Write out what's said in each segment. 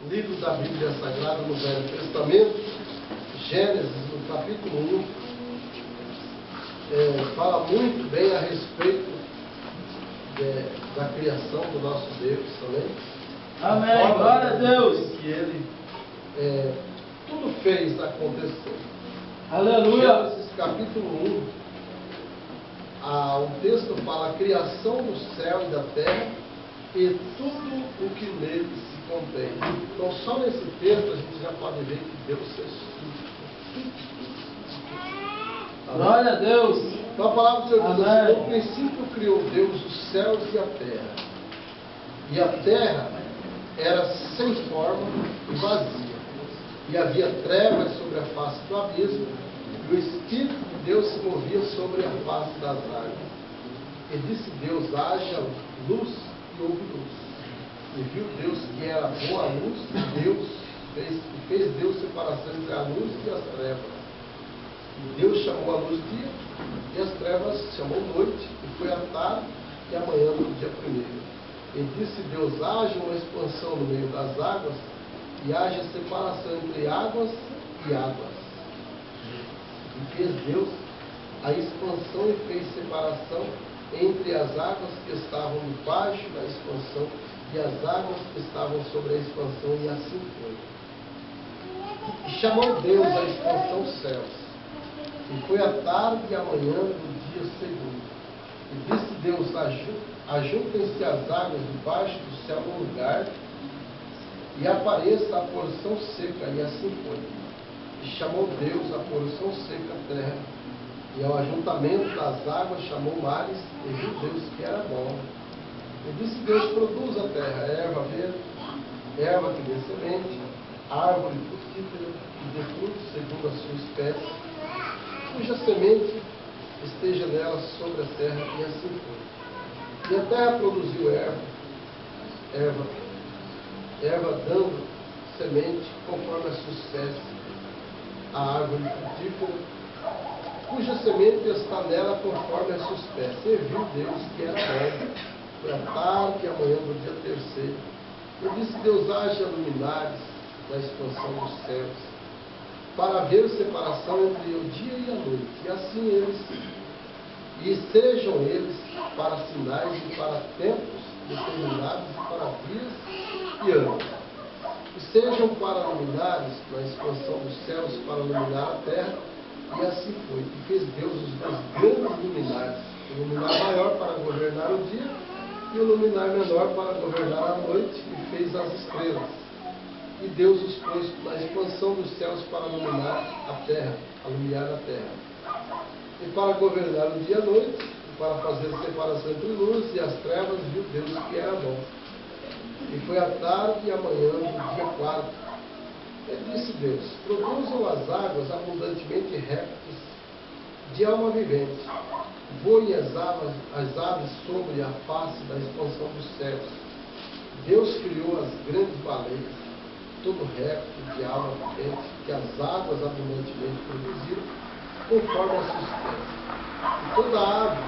livro da Bíblia Sagrada no Velho Testamento, Gênesis, no capítulo 1, fala muito bem a respeito da criação do nosso Deus também. Amém, glória a Deus. Que Ele tudo fez acontecer. Aleluia. Gênesis capítulo 1, o texto fala a criação do céu e da terra e tudo o que nele se contém. Então só nesse texto a gente já pode ver que Deus fez tudo. Glória a Deus. Então a palavra do Senhor diz assim: Amém. no princípio criou Deus os céus e a terra. E a terra era sem forma e vazia. E havia trevas sobre a face do abismo, e o Espírito de Deus se movia sobre a face das águas. E disse Deus: haja luz, e houve luz. E viu Deus que era boa a luz, e fez Deus separação entre a luz e as trevas. E Deus chamou a luz dia, e as trevas chamou noite, e foi a tarde e a manhã do dia primeiro. E disse Deus: haja uma expansão no meio das águas, e haja separação entre águas e águas. E fez Deus a expansão e fez separação entre as águas que estavam debaixo da expansão e as águas que estavam sobre a expansão, e assim foi. E chamou Deus a expansão céus. E foi a tarde e a manhã do dia segundo. E disse Deus: ajuntem-se as águas debaixo do céu no lugar, e apareça a porção seca, e assim foi. E chamou Deus a porção seca a terra, e ao ajuntamento das águas chamou mares, e viu Deus que era bom. E disse Deus: produz a terra erva verde, erva que dê semente, árvore frutífera que dê fruto segundo a sua espécie, cuja semente esteja nela sobre a terra, e assim foi. E a terra produziu erva dando semente conforme a sua espécie, a árvore frutífera, cuja semente está nela conforme a sua espécie. E viu Deus que era bom. Foi a tarde e a manhã do dia terceiro. E disse Deus: haja luminares na expansão dos céus, para haver separação entre o dia e a noite, e assim sejam eles para sinais e para tempos determinados e para dias e anos. E sejam para luminares na expansão dos céus, para iluminar a terra, e assim foi. E fez Deus os dois grandes luminares, o luminar maior para governar o dia e o luminar menor para governar a noite, e fez as estrelas. E Deus os pôs na expansão dos céus para iluminar a terra, alumiar a terra. E para governar o dia e a noite, e para fazer separação entre luz e as trevas, viu Deus que era bom. E foi a tarde e a manhã do dia quarto. E disse Deus: produzam as águas abundantemente répteis de alma vivente. Voem as aves sobre a face da expansão dos céus. Deus criou as grandes baleias, todo réptil de alma vivente, que as águas abundantemente produziram, conforme a sua espécie. E toda ave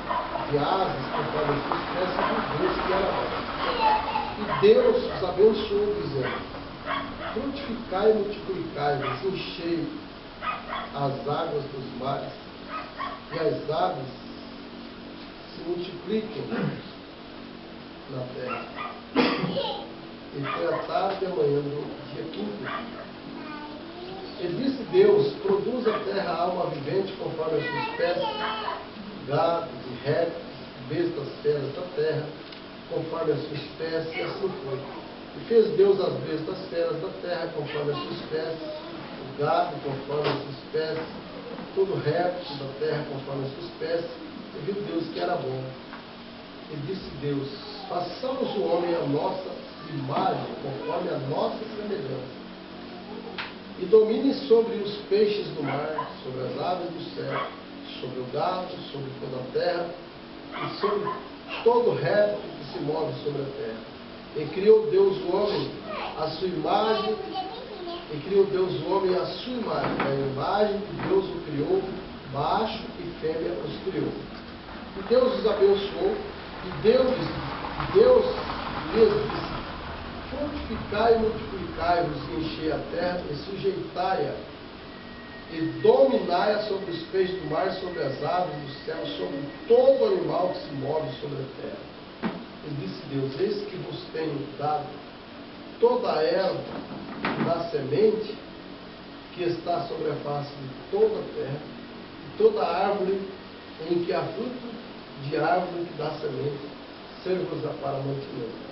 de asas, conforme a sua espécie, viu Deus que era bom. E Deus os abençoou, dizendo: frutificai e multiplicai-vos, enchei as águas dos mares, e as aves se multipliquem na terra. E foi a tarde e a manhã do dia quinto. E disse Deus: produz a terra alma vivente conforme a sua espécie, gado e répteis, bestas feras da terra, conforme a sua espécie, e assim foi. E fez Deus as bestas feras da terra conforme a sua espécie, o gado conforme a sua espécie, todo réptil da terra conforme a sua espécie, e viu Deus que era bom. E disse Deus: façamos o homem a nossa imagem, conforme a nossa semelhança, e domine sobre os peixes do mar, sobre as aves do céu, sobre o gado, sobre toda a terra, e sobre todo réptil que se move sobre a terra. E criou Deus o homem à sua imagem, a imagem de Deus o criou, macho e fêmea os criou. E Deus os abençoou, e Deus lhes disse: frutificai e multiplicai-vos, e enchei a terra, e sujeitai-a, e dominai-a sobre os peixes do mar, sobre as aves do céu, sobre todo animal que se move sobre a terra. E disse Deus: eis que vos tenho dado toda a erva que dá semente, que está sobre a face de toda a terra, e toda árvore em que há fruto de árvore que dá semente, serve-vos para mantimento.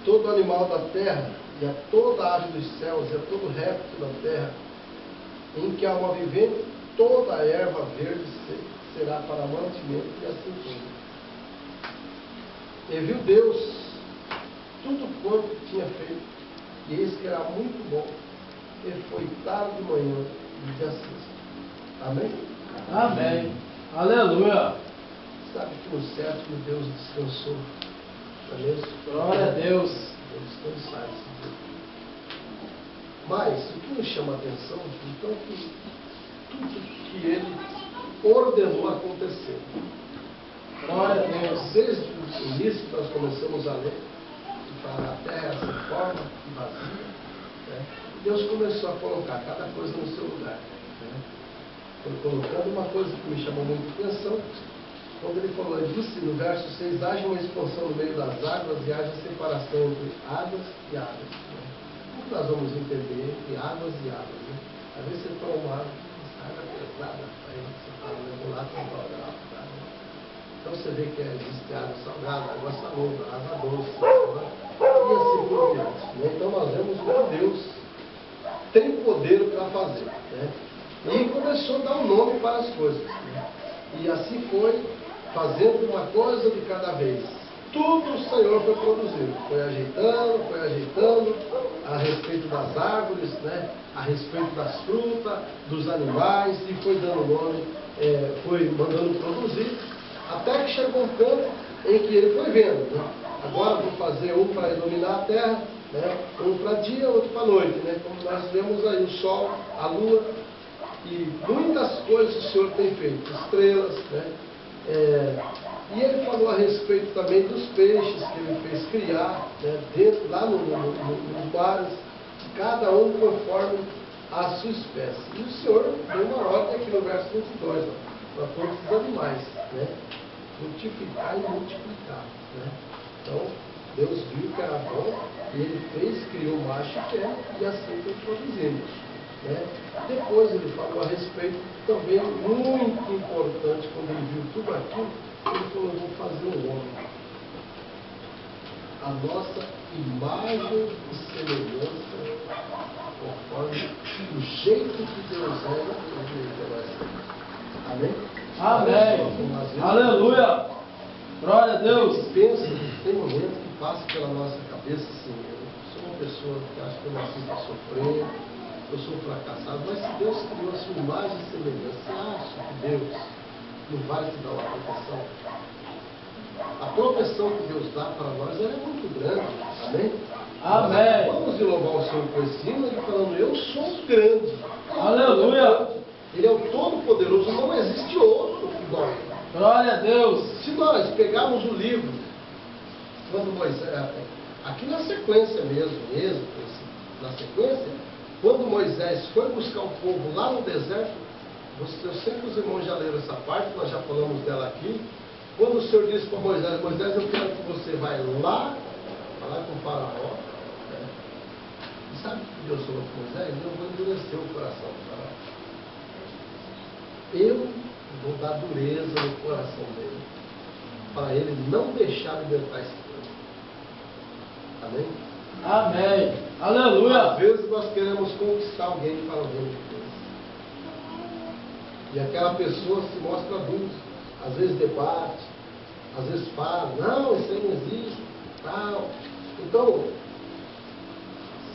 Todo animal da terra, e a toda ave dos céus, e a todo réptil da terra, em que há uma vivente, toda a erva verde será para mantimento, e assim foi. E viu Deus tudo quanto tinha feito, e eis que era muito bom, e foi tarde de manhã do dia sexto. Amém? Amém. Aleluia. Sabe que no sétimo Deus descansou. Não é mesmo? Glória a Deus. Deus descansar esse dia. Mas o que nos chama a atenção, então, que tudo que ele ordenou acontecer. Glória a Deus. Desde o início que nós começamos a ler, que fala a terra sem forma e vazia, né? Deus começou a colocar cada coisa no seu lugar. Né? Foi colocando uma coisa que me chamou muito a atenção, quando ele falou, ele disse no verso 6, haja uma expansão no meio das águas e haja separação entre águas e águas. Né? Como nós vamos entender entre águas e águas? Né? Às vezes você toma uma água pesada, aí você fala, do lado para o lado. Então você vê que existe água salgada, água salobra, água doce, né? E assim por diante. Né? Então nós vemos que Deus tem poder para fazer. Né? E começou a dar um nome para as coisas. Né? E assim foi, fazendo uma coisa de cada vez. Tudo o Senhor foi produzindo, foi ajeitando a respeito das árvores, né? A respeito das frutas, dos animais, e foi dando nome, foi mandando produzir, até que chegou um ponto em que ele foi vendo, né? Agora vou fazer um para iluminar a terra, né? Um para dia, outro para noite, né? Como nós vemos aí, o sol, a lua, e muitas coisas o Senhor tem feito, estrelas, né? E ele falou a respeito também dos peixes que ele fez criar, né? Dentro, lá nos mares, cada um conforme a sua espécie. E o Senhor deu uma ordem aqui no verso 22, para todos os animais, né? Frutificar e multiplicar, né? Então, Deus viu que era bom, e ele fez, criou macho e fêmea, e assim foi produzindo. Né? Depois ele falou a respeito, também muito importante, quando ele viu tudo aquilo, ele falou, vou fazer um homem. A nossa imagem e semelhança, conforme o jeito que Deus é, Amém? Amém. Aleluia. Glória a Deus. Pensa, tem momentos que passa pela nossa cabeça assim, eu sou uma pessoa que acha que eu nasci para sofrer, eu sou fracassado, mas se Deus criou a sua imagem e semelhança, você acha que Deus não vai te dar uma proteção? A proteção que Deus dá para nós ela é muito grande, amém? Amém. Vamos louvar o Senhor com esse hino, ele falando, eu sou grande. Aleluia. Ele é o Todo-Poderoso, não existe outro igual. Glória a Deus. Se nós pegarmos o livro, quando Moisés, aqui na sequência mesmo, na sequência, quando Moisés foi buscar o povo lá no deserto, eu sei que os irmãos já leram essa parte, nós já falamos dela aqui. Quando o Senhor disse para Moisés, Moisés, eu quero que você vá lá, falar com o faraó. Né? E sabe o que Deus falou para Moisés? Eu vou endurecer o coração do faraó. Eu vou dar dureza no coração dele, para ele não deixar libertar esse povo. Amém? Amém. Aleluia. Às vezes nós queremos conquistar alguém para o reino de Deus. E aquela pessoa se mostra dura, às vezes debate, às vezes fala, não, isso aí não existe, tal. Então,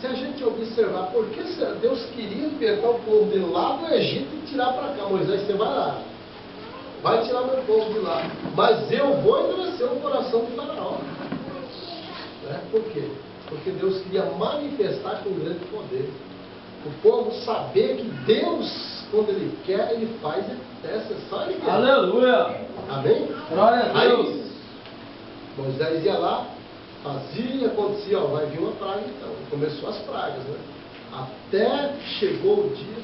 se a gente observar, por que Deus queria libertar o povo de lá do Egito e tirar para cá? Moisés, você vai lá, vai tirar meu povo de lá, mas eu vou endurecer o coração do faraó. Né? Por quê? Porque Deus queria manifestar com grande poder. O povo saber que Deus, quando Ele quer, Ele faz e acontece. É só Ele quer. Aleluia. Amém? Glória a Deus. Aí, Moisés ia lá, fazia, acontecia, ó, vai vir uma praga então. Começou as pragas, né? Até que chegou o dia.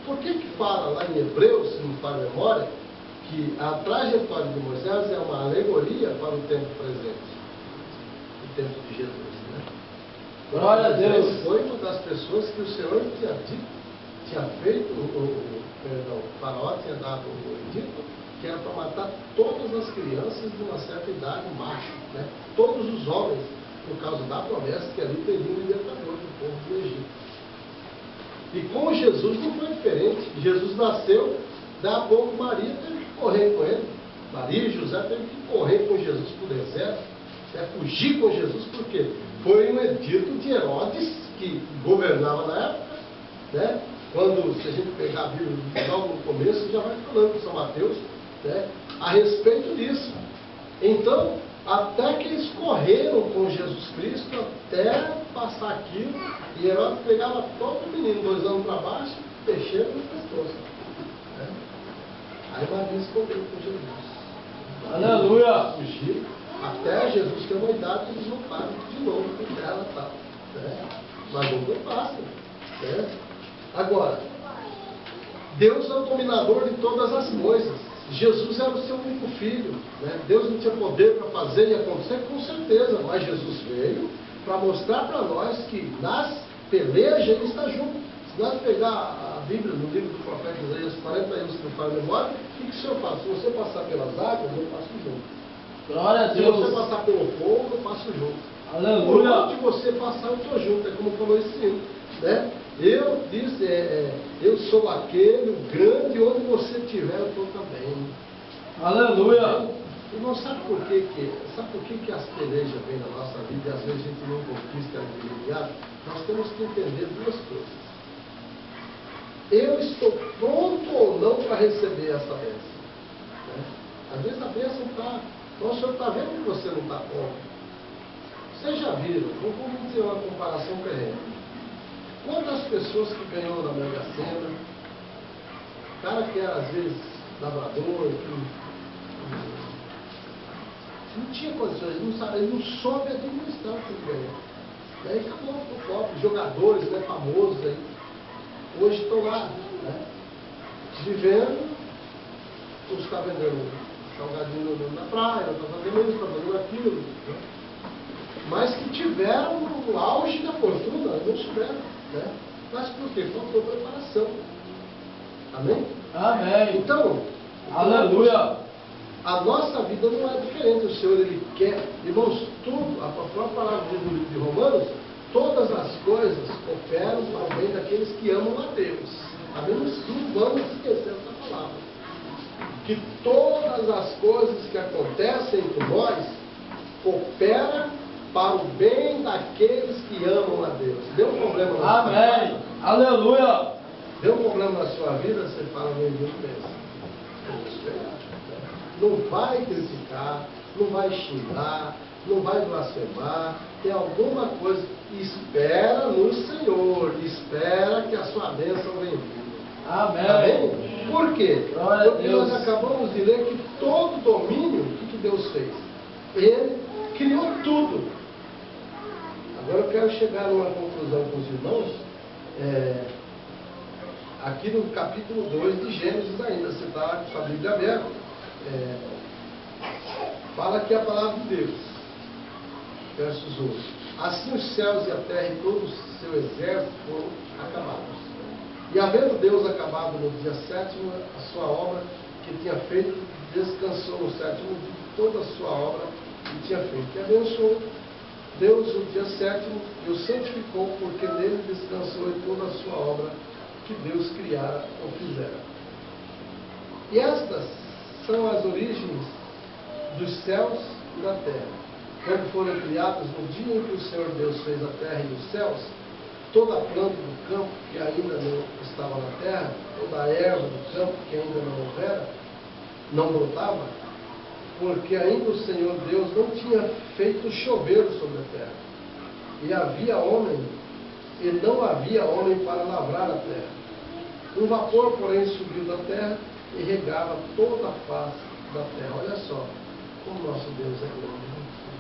Por que fala lá em Hebreus, se não falha a memória, que a trajetória de Moisés é uma alegoria para o tempo presente, o tempo de Jesus, né? Glória a Deus. Ele foi uma das pessoas que o Senhor tinha feito, perdão, o faraó tinha dado o edito, que era para matar todas as crianças de uma certa idade, macho, né? Todos os homens, por causa da promessa que ali teria um libertador do povo do Egito. E com Jesus não foi diferente. Jesus nasceu, daí a pouco Maria teve que correr com ele. Maria e José teve que correr com Jesus para o deserto, né? Fugir com Jesus, porque foi um edito de Herodes, que governava na época, né? Quando, se a gente pegar a Bíblia logo no começo, já vai falando com São Mateus, né, a respeito disso. Então, até que eles correram com Jesus Cristo até passar aquilo, e Herodes pegava todo o menino, 2 anos para baixo, deixando no pescoço, né? Aí Maria escondeu com Jesus. Aleluia! Fugir até Jesus ter uma idade e eles voltaram de novo com ela e tal, né? Mas não foi fácil, né? Agora, Deus é o dominador de todas as coisas. Jesus era o seu único filho, né? Deus não tinha poder para fazer e acontecer, com certeza, mas Jesus veio para mostrar para nós que nas pelejas ele está junto. Se nós pegar a Bíblia, no livro do profeta Isaías 40 anos que não faz memória, o que o Senhor faz? Se você passar pelas águas, eu passo junto. Glória a Se Deus. você passar pelo fogo, eu passo junto. Aleluia. Por onde você passar, eu estou junto. É como falou esse hino, né? Eu disse, eu sou aquele, o grande, onde você estiver, eu estou também. Aleluia. Irmão, sabe por que as pelejas vêm na nossa vida e às vezes a gente não conquista a dignidade? Nós temos que entender 2 coisas. Eu estou pronto ou não para receber essa bênção? Né? Às vezes a bênção está... O Senhor está vendo que você não está pronto. Vocês já viram, vamos dizer uma comparação terrena. Quantas pessoas que ganhou na Mega Sena, cara que era às vezes lavrador, que não tinha condições, ele não soube administrar o que ele ganhou. Daí acabou o copo, jogadores, né, famosos aí, hoje estão lá, né, vivendo, uns estão vendendo salgadinho na praia, outros estão fazendo isso, estão fazendo aquilo, né? Mas que tiveram o auge da fortuna, não souberam, né? Mas por quê? Faltou preparação. Amém? Amém. Então, Aleluia. a nossa vida não é diferente. O Senhor, Ele quer, irmãos, tudo, a própria palavra do livro de Romanos, todas as coisas cooperam para o bem daqueles que amam a Deus. Amém? Não vamos esquecer essa palavra. Que todas as coisas que acontecem com nós cooperam para o bem daqueles que amam a Deus. Deu um problema na sua vida? Amém. Aleluia. Deu um problema na sua vida, você fala, meu Deus, não vai criticar, não vai xingar, não vai blasfemar, tem alguma coisa, espera no Senhor, espera que a sua bênção venha. Amém. Amém? Por quê? Glória a Porque Deus. nós acabamos de ler que todo domínio, o que Deus fez? Ele criou tudo. Agora eu quero chegar numa conclusão com os irmãos, aqui no capítulo 2 de Gênesis ainda, você está com a Bíblia aberta, fala aqui a palavra de Deus, versos 1. Assim os céus e a terra e todo o seu exército foram acabados. E havendo Deus acabado no dia 7º a sua obra que tinha feito, descansou no 7º dia de toda a sua obra que tinha feito. E abençoou Deus o dia 7º e o santificou, porque nele descansou em toda a sua obra que Deus criara ou fizera. E estas são as origens dos céus e da terra. Quando foram criados no dia em que o Senhor Deus fez a terra e os céus, toda a planta do campo que ainda não estava na terra, toda a erva do campo que ainda não houvera, não brotava, porque ainda o Senhor Deus não tinha feito chover sobre a terra. E havia homem, e não havia homem para lavrar a terra. Um vapor, porém, subiu da terra e regava toda a face da terra. Olha só, como nosso Deus é grande.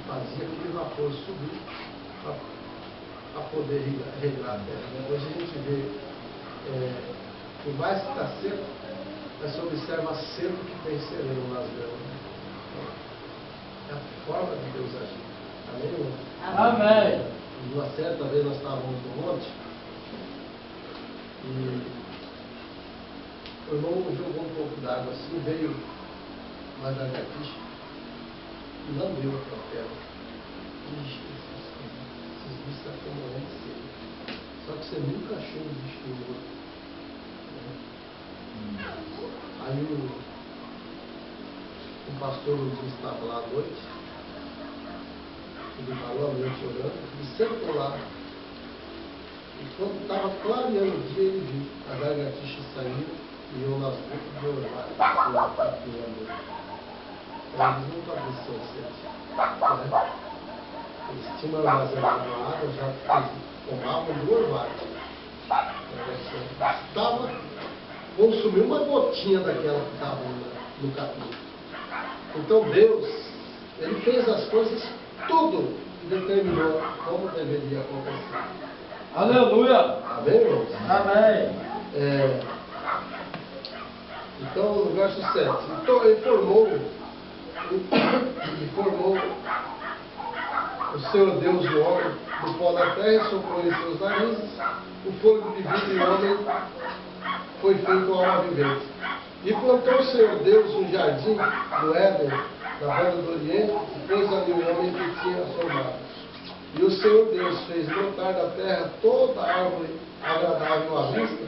fazia aquele vapor subir para poder regar a terra. Hoje a gente vê, por mais que está seco, mas você observa seco que tem sereno nas grãos. É a forma de Deus agir. Amém, irmão? Amém. Uma certa vez nós estávamos no monte e o irmão jogou um pouco d'água assim, veio uma lagartixa e lambeu a pedra. Ixi, esses bichos estão morrendo de sede. Só que você nunca achou um bicho morto. Aí o pastor Luiz estava lá à noite, ele parou a noite orando, ele sentou lá. E quando estava clareando o dia, ele viu a lagartixa saindo e eu nas bocas de orvalho. Eles nunca desceram sede. Eles tinham armazenado água, já tomavam do orvalho. Estava, consumiu uma gotinha daquela que estava no capim. Então Deus, Ele fez as coisas tudo e determinou como deveria acontecer. Aleluia. Amém, irmãos? Amém. Então, no verso 7, então, ele formou o Senhor Deus o homem do pó da terra, soprou em seus narizes, o fôlego de vida e o homem foi feito alma vivente. E plantou o Senhor Deus um jardim do Éden, da banda do Oriente, e pôs ali o homem que tinha formado. E o Senhor Deus fez brotar da terra toda árvore agradável à vista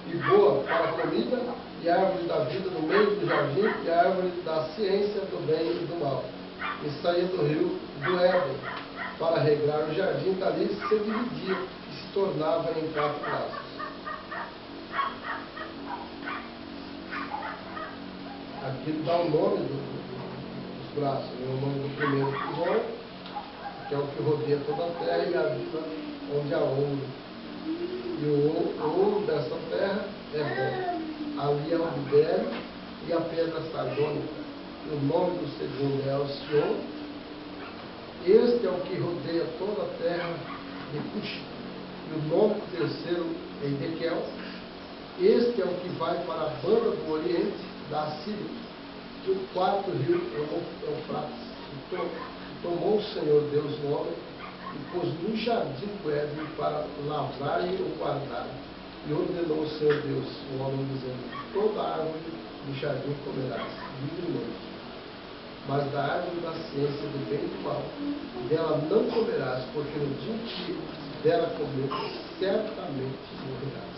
e boa para a comida, e a árvore da vida no meio do jardim, e a árvore da ciência do bem e do mal. E saía do rio do Éden para regrar o jardim, dali se dividia e se tornava em 4 braços. Aqui ele dá o nome dos braços, o nome do primeiro tesouro, que é o que rodeia toda a terra, e a vida onde há ouro. E o ouro dessa terra é bom. Ali é o bidélio e a pedra sardônica. E o nome do segundo é Alcion. Este é o que rodeia toda a terra de Cush. E o nome do terceiro é Edequiel. Este é o que vai para a banda do Oriente da Assíria. E o quarto rio é o Eufrates. Então, tomou o Senhor Deus o homem e pôs no jardim do Éden para lavrar e o guardar. E ordenou o Senhor Deus o homem, dizendo: toda árvore do jardim comerás, dia e noite. Mas da árvore da ciência do bem e do mal, dela não comerás, porque no dia que dela comer, certamente morrerás.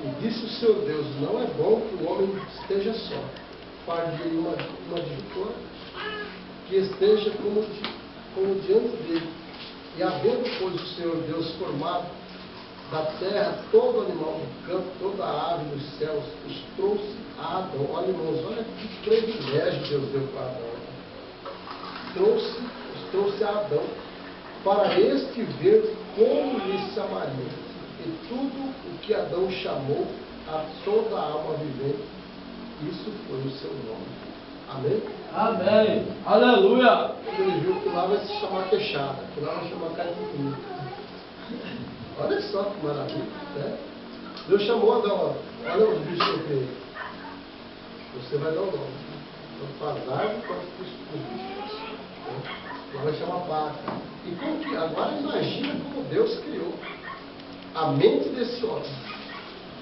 E disse o Senhor Deus: não é bom que o homem esteja só. Far-lhe uma adjutora que esteja como diante dele. E havendo, pois, o Senhor Deus formado da terra todo animal do campo, toda a ave dos céus, os trouxe a Adão. Olha, irmãos, olha que privilégio Deus deu para Adão. Os trouxe a Adão para este ver como lhe chamaria. E tudo o que Adão chamou a toda a alma vivente, isso foi o seu nome. Amém? Amém. Aleluia. Ele viu que lá vai se chamar queixada, que lá vai chamar carne. Olha só que maravilha, né? Deus chamou Adão, olha os bichos que eu criei. Você vai dar o nome. Quando faz árvore, quando os bichos. Lá vai chamar vaca. E como que, agora imagina como Deus criou a mente desse homem.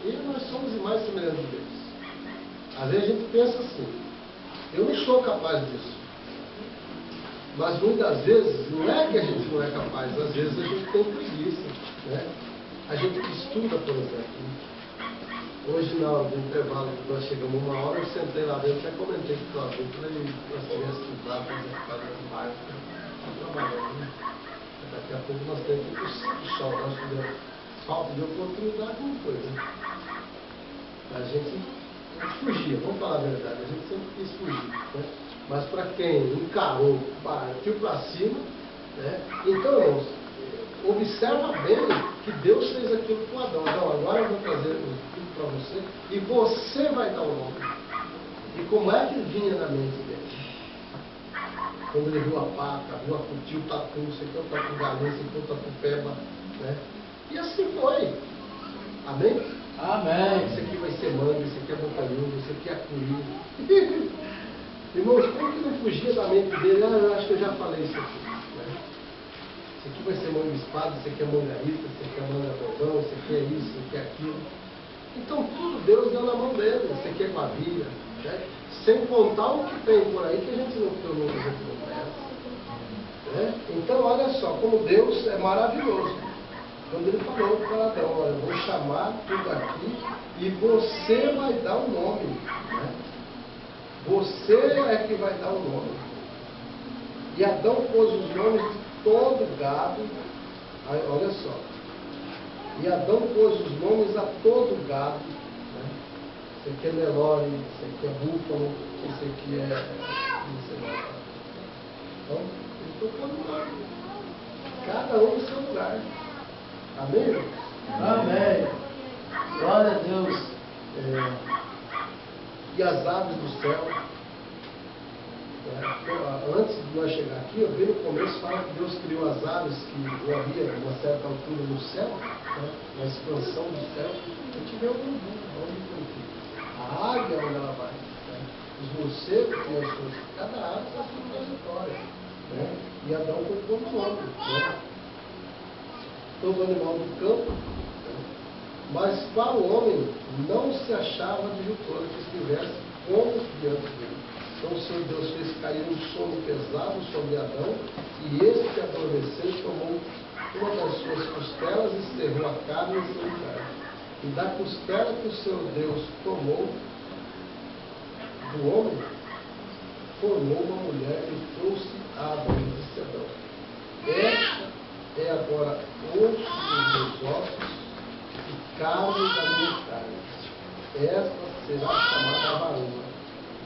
E nós somos mais semelhantes a Deus. Às vezes a gente pensa assim: eu não sou capaz disso. Mas muitas vezes, não é que a gente não é capaz, às vezes a gente tem preguiça. Né? A gente estuda, por exemplo. Hoje, na hora do intervalo, nós chegamos 1 hora, eu sentei lá dentro, já comentei com o adulto, falei, as crianças que lá fazem no bairro, estão trabalhando. Né? Daqui a pouco nós temos que ir para o sol, nós tivemos falta de oportunidade, como coisa. A gente fugia, vamos falar a verdade, a gente sempre quis fugir. Né? Mas para quem encarou, partiu para cima, né? Então, irmãos, observa bem que Deus fez aquilo com Adão. Então, agora eu vou trazer tudo para você e você vai dar o nome. E como é que vinha na mente dele? quando ele viu a paca, viu a cutil, o tatu, você quer o tatu galinha, você quer o tatu peba, né? E assim foi. Amém? Amém. Esse aqui vai ser manga, esse aqui é bocanhudo, esse aqui é acuri. Irmãos, como que não fugia da mente dele? Ah, eu acho que eu já falei isso aqui. Né? Esse aqui vai ser manga espada, esse aqui é mangarita, esse aqui é manga bordão, esse aqui é isso, esse aqui é aquilo. Então tudo Deus deu na mão dele. Esse aqui é guavia, né? Sem contar o que tem por aí que a gente não conhece. Né? Então olha só, como Deus é maravilhoso. Quando ele falou para Adão, olha, eu vou chamar tudo aqui e você vai dar o nome. Né? Você é que vai dar o nome. E Adão pôs os nomes de todo gado. Aí, olha só. E Adão pôs os nomes a todo gado. Né? Esse aqui é Nelore, esse aqui é búfalo, esse aqui é. Então, ele tocou no nome. Cada um no seu lugar. Amém? Amém. Glória a Deus. E as aves do céu. Antes de nós chegar aqui, eu vi no começo fala que Deus criou as aves que havia uma certa altura no céu, né? Na expansão do céu. A gente vê o urubu, onde foi. A águia, onde ela vai. Né? Os morcegos têm as suas. Cada ave tem a sua trajetória. Né? E Adão colocou no nome. Né? Todo animal do campo. Né? Mas para o homem não se achava adjutor que estivesse como diante dele. Então o Senhor Deus fez cair um sono pesado sobre Adão, e este que adormeceu tomou uma das suas costelas e cerrou a carne em seu lugar. E da costela que o Senhor Deus tomou do homem, formou uma mulher e trouxe a Adão e disse Adão: esta é agora osso dos meus ossos e carne da minha carne. Esta será chamada varoa,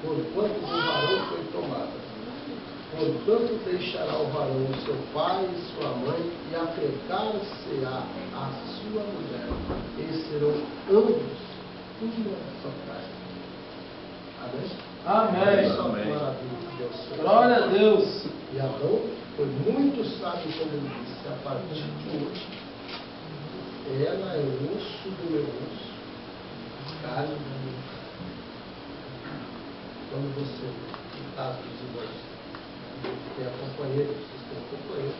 porquanto do varão foi tomada. Portanto deixará o varão seu pai e sua mãe, e apegar-se-á a sua mulher, e serão ambos uma só carne. Amém? Amém. Só maravilha de Deus. Glória a Deus. E Adão foi muito sábio quando ele disse: a partir de hoje, ela é o osso do meu osso, carne da minha carne. Quando você, no caso dos irmãos, tem a companheira, vocês têm a companheira,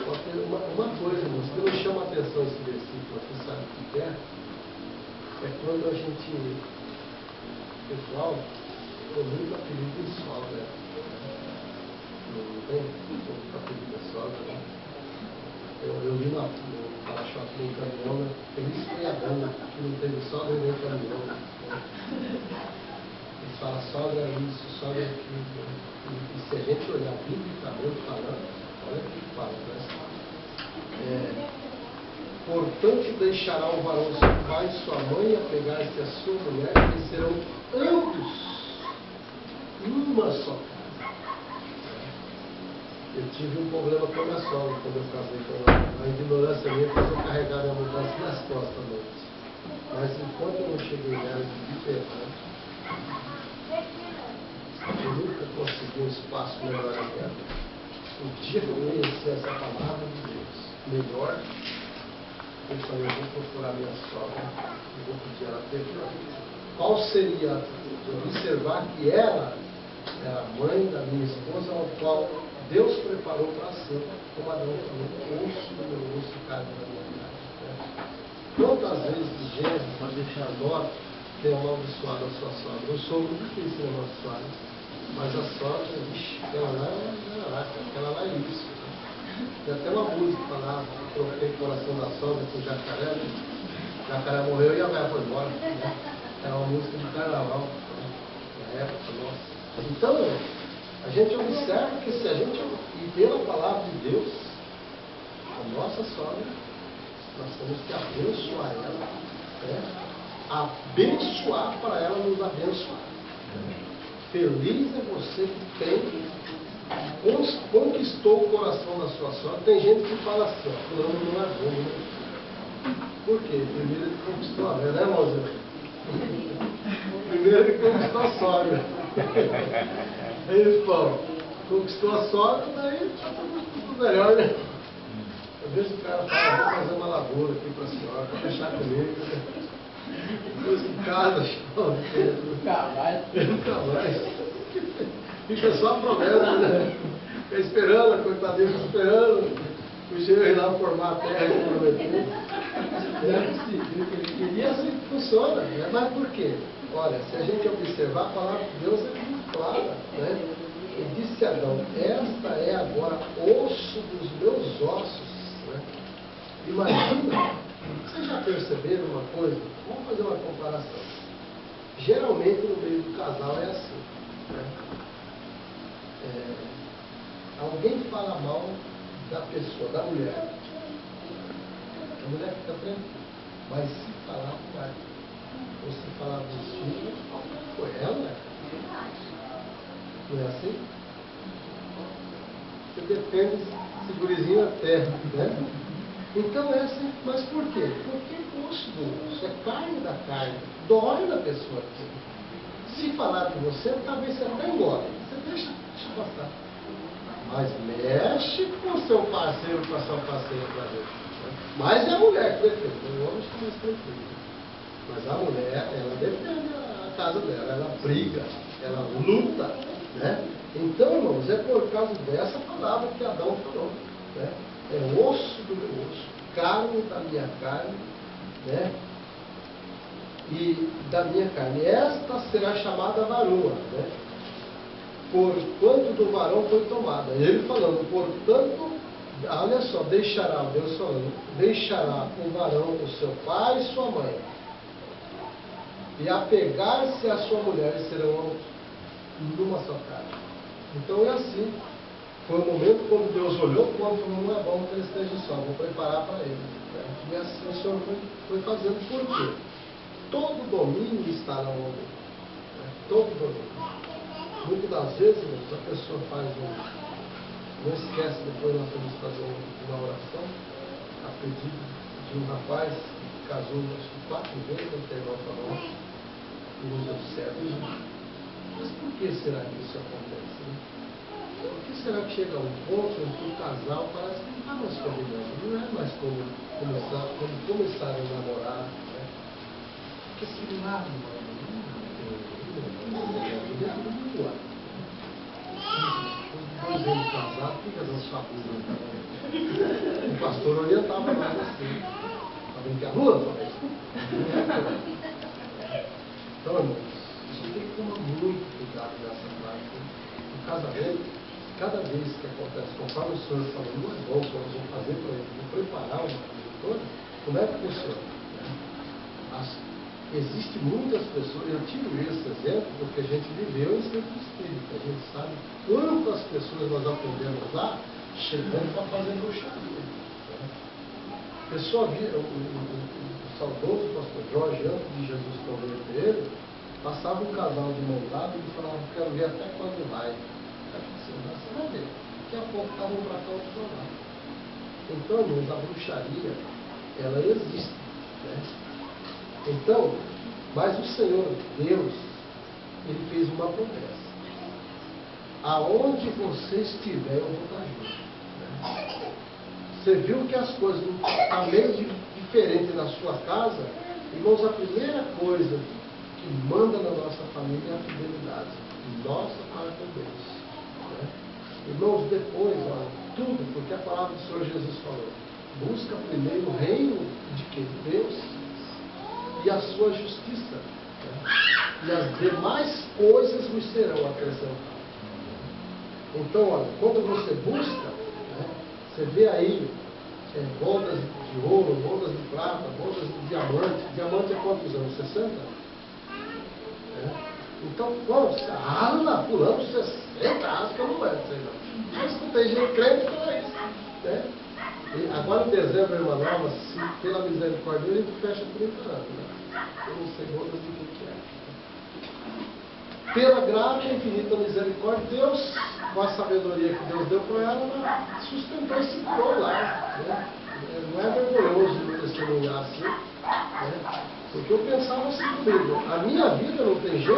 pode ter uma coisa, irmãos, que não chama atenção esse versículo aqui, sabe o que é? É quando a gente, pessoal, eu muito apelido de sogra. Não tem? Muito apelido de sogra, né? Eu li no para-choque em caminhão, né? Feliz foi a dama, que não teve sogra nem caminhão. Né? Eles falam sogra isso, sogra aquilo. E se a gente olhar biblicamente falando, olha o que fala, né? Portanto, deixará o varão seu pai e sua mãe, apegar-se a sua mulher, e serão ambos uma só carne. Eu tive um problema com a minha sogra quando eu casei com ela. A ignorância minha fez eu carregar minha mudança nas costas à noite. Mas enquanto eu não cheguei nela e pedi perdão, eu nunca consegui um espaço melhor na minha vida. O dia que eu conheci essa palavra de Deus melhor, eu falei, eu vou procurar minha sogra e vou pedir ela perdão. Qual seria a atitude? Observar que ela era a mãe da minha esposa, ao qual Deus preparou para ser, como Adão falou, osso do meu osso e carne da minha carne. Né? Quantas vezes o Gênesis, para deixar nota, tem amaldiçoado a sua sogra? Eu sou muito difícil de amaldiçoar, mas a sogra, ixi, aquela lá é isso. Tem até uma música que falava, troquei o coração da sogra com o jacaré, né? O jacaré morreu e a velha foi embora. Né? Era uma música de carnaval, né? Na época, nossa. Então, a gente observa que se a gente ir pela palavra de Deus, a nossa sogra, nós temos que abençoar ela, né? Abençoar para ela nos abençoar. Feliz é você que tem, conquistou o coração da sua sogra. Tem gente que fala assim, ó, fulano não é bom, né? Por quê? Primeiro ele conquistou a velha, né, irmãozinho? Primeiro ele conquistou a sogra. É isso, Paulo. conquistou a sogra, daí tá tudo melhor, né? Às vezes o cara fala, vou fazer uma lavoura aqui para a senhora, para fechar comigo. Né? Depois em casa, nunca mais. Fica só a promessa, né? Fica esperando, a coitadinha fica esperando. O cheiro ir lá formar a terra e prometer. E assim que funciona. Né? Mas por quê? Olha, se a gente observar, a palavra de Deus é muito clara. Né? E disse a Adão, esta é agora osso dos meus ossos. Né? Imagina, vocês já perceberam uma coisa? Vamos fazer uma comparação. Geralmente no meio do casal é assim. Né? Alguém fala mal da pessoa, da mulher. A mulher fica tranquila. Mas se falar do marido, ou se falar dos filhos, foi ela. Não é assim? Você defende esse gurizinho a terra, né? Então é assim, mas por quê? Porque é osso do osso, é carne da carne, dói na pessoa aqui. Se falar com você, talvez você até engole, você deixa passar. Mas mexe com o seu parceiro, com a sua parceira para ver. Mas é a mulher que defende, o homem está mais tranquilo. Mas a mulher, ela defende a casa dela, ela briga, ela luta. Né? Então, irmãos, é por causa dessa palavra que Adão falou. Né? É osso do meu osso, carne da minha carne, né? E da minha carne. Esta será chamada varoa, né? Porquanto do varão foi tomada. Ele falando, portanto, olha só, deixará, Deus falando, deixará o varão o seu pai e sua mãe, e apegar-se à sua mulher, e serão numa só carne. Então é assim. Foi o momento quando Deus olhou para o homem e falou, não é bom que ele esteja só, vou preparar para ele. Né? E assim o Senhor foi fazendo. Por quê? Todo domínio está no homem. Né? Todo domínio. Muitas das vezes, a pessoa faz não esquece, depois nós temos que fazer uma oração a pedido de um rapaz que casou, acho que 4 vezes, não tem nota não, e nos observa. Mas por que será que isso acontece? Né? Por que será que chega a um ponto em que o casal parece que não está mais combinando? Não é mais como começaram a namorar. Né? Porque se lá dois anos casados, fica dando chapuza. O pastor orientava mais assim. Está vendo que a lua, talvez? Então, irmãos, a gente tem que tomar muito cuidado nessa parte. O casamento, cada vez que acontece, conforme o Senhor falou, não é bom, nós vamos fazer para ele, vou preparar uma coisa toda, como é que funciona? Existem muitas pessoas, eu tiro esse exemplo porque a gente viveu em centro espírita, a gente sabe quantas pessoas nós aprendemos lá, chegando para fazer bruxaria. Né? A pessoa via, o saudoso pastor Jorge, antes de Jesus converter ele, passava um casal de mão dada e falava, quero ver até quando vai. Você vai ver. Daqui a pouco estavam para cá outro para lá. Então, irmãos, a bruxaria, ela existe. Né? Então, mas o Senhor Deus, Ele fez uma promessa. Aonde você estiver, eu vou estar junto. Né? Você viu que as coisas estão meio diferentes na sua casa? Irmãos, a primeira coisa que manda na nossa família é a fidelidade. Nossa para com Deus. Né? Irmãos, depois, olha, tudo, porque a palavra do Senhor Jesus falou, busca primeiro o reino de quem? Deus e a sua justiça. Né? E as demais coisas vos serão acrescentadas. Então, olha, quando você busca, né, você vê aí bodas de ouro, bodas de prata, bodas de diamante. Diamante é quantos anos? 60? Então, quando você lá, pulando 60 anos, que eu não lembro, sei não. Já escutei gente crente falar isso. Né? E agora em dezembro, irmã Nova, se pela misericórdia, a gente fecha 30 anos. Né? Eu não sei bodas do que é. Pela graça e infinita misericórdia, Deus, com a sabedoria que Deus deu para ela, ela sustentou e segurou lá. Né? Não é vergonhoso de testemunhar assim. Né? Porque eu pensava assim comigo, a minha vida não tem jeito.